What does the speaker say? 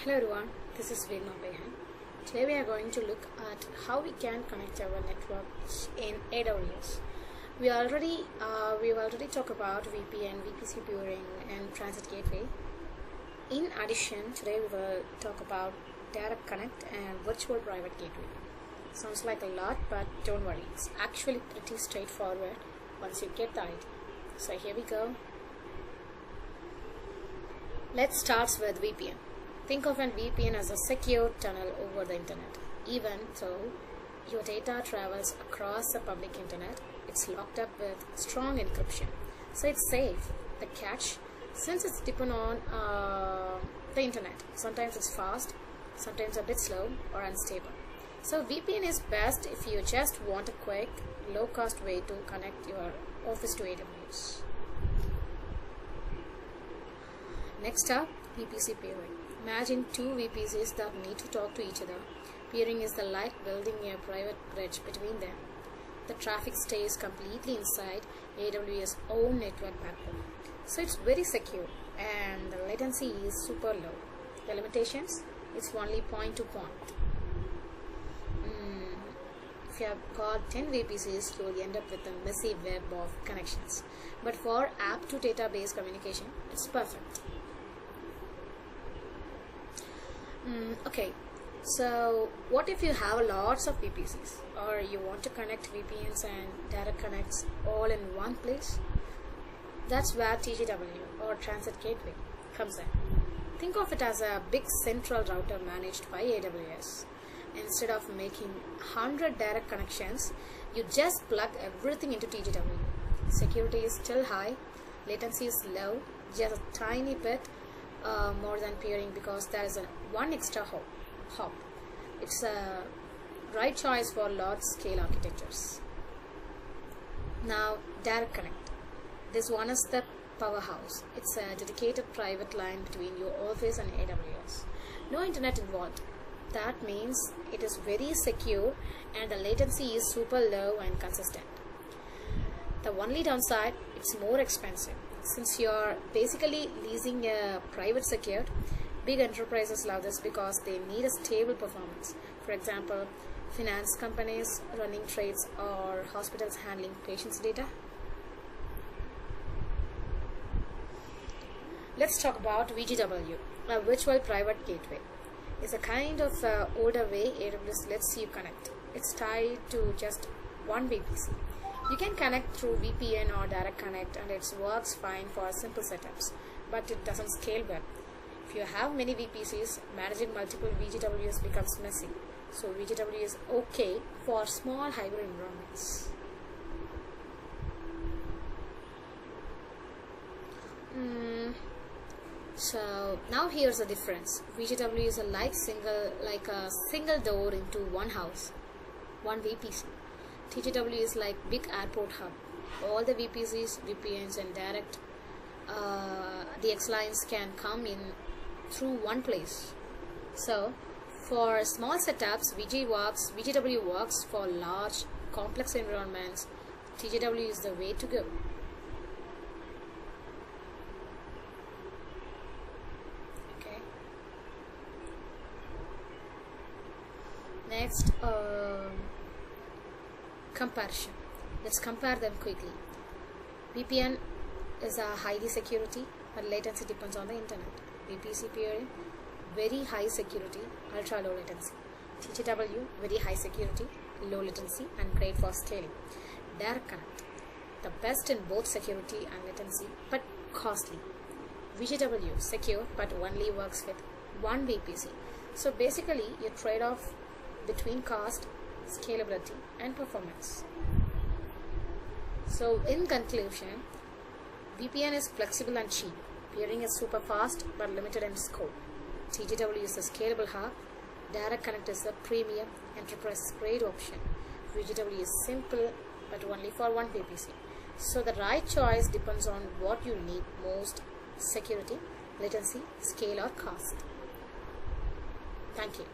Hello everyone, this is Venma Pehan. Today we are going to look at how we can connect our networks in AWS. We've already talked about VPN, VPC peering, and transit gateway. In addition, today we will talk about direct connect and virtual private gateway. Sounds like a lot, but don't worry, it's actually pretty straightforward once you get the idea. So here we go. Let's start with VPN. Think of a VPN as a secure tunnel over the internet. Even though your data travels across the public internet, it's locked up with strong encryption. So it's safe. The catch, since it's depend on the internet, sometimes it's fast, sometimes a bit slow or unstable. So VPN is best if you just want a quick, low-cost way to connect your office to AWS. Next up, VPC peering. Imagine two VPCs that need to talk to each other. Peering is like building a private bridge between them. The traffic stays completely inside AWS' own network backbone. So it's very secure and the latency is super low. The limitations? It's only point to point. If you have got 10 VPCs, you will end up with a messy web of connections. But for app to database communication, it's perfect. Okay, so what if you have lots of VPCs or you want to connect VPNs and direct connects all in one place? That's where TGW or Transit Gateway comes in. Think of it as a big central router managed by AWS. Instead of making 100 direct connections, you just plug everything into TGW. Security is still high, latency is low, just a tiny bit more than peering because there is one extra hop. It's a right choice for large scale architectures. Now, direct connect. This one is the powerhouse. It's a dedicated private line between your office and AWS. No internet involved. That means it is very secure and the latency is super low and consistent. The only downside, it's more expensive. Since you're basically leasing a private secured, big enterprises love this because they need a stable performance. For example, finance companies running trades or hospitals handling patients' data. Let's talk about VGW, a virtual private gateway. It's a kind of older way AWS lets you connect. It's tied to just one VPC. You can connect through VPN or direct connect and it works fine for simple setups, but it doesn't scale well. If you have many VPCs, managing multiple VGWs becomes messy. So VGW is okay for small hybrid environments. So now here's the difference. VGW is like a single door into one house, one VPC. TGW is like big airport hub. All the VPCs, VPNs and direct DX lines can come in through one place. So for small setups, VGW works. For large complex environments, TGW is the way to go. Okay. Next, comparison. Let's compare them quickly. VPN is a highly security, but latency depends on the internet. VPC peering, very high security, ultra low latency. TGW, very high security, low latency, and great for scaling. Direct connect, the best in both security and latency, but costly. VGW, secure, but only works with one VPC. So basically, you trade off between cost, scalability and performance. So in conclusion, VPN is flexible and cheap. Peering is super fast but limited in scope. TGW is a scalable hub. Direct connect is a premium enterprise grade option. VGW is simple but only for one VPC. So the right choice depends on what you need most: security, latency, scale or cost. Thank you.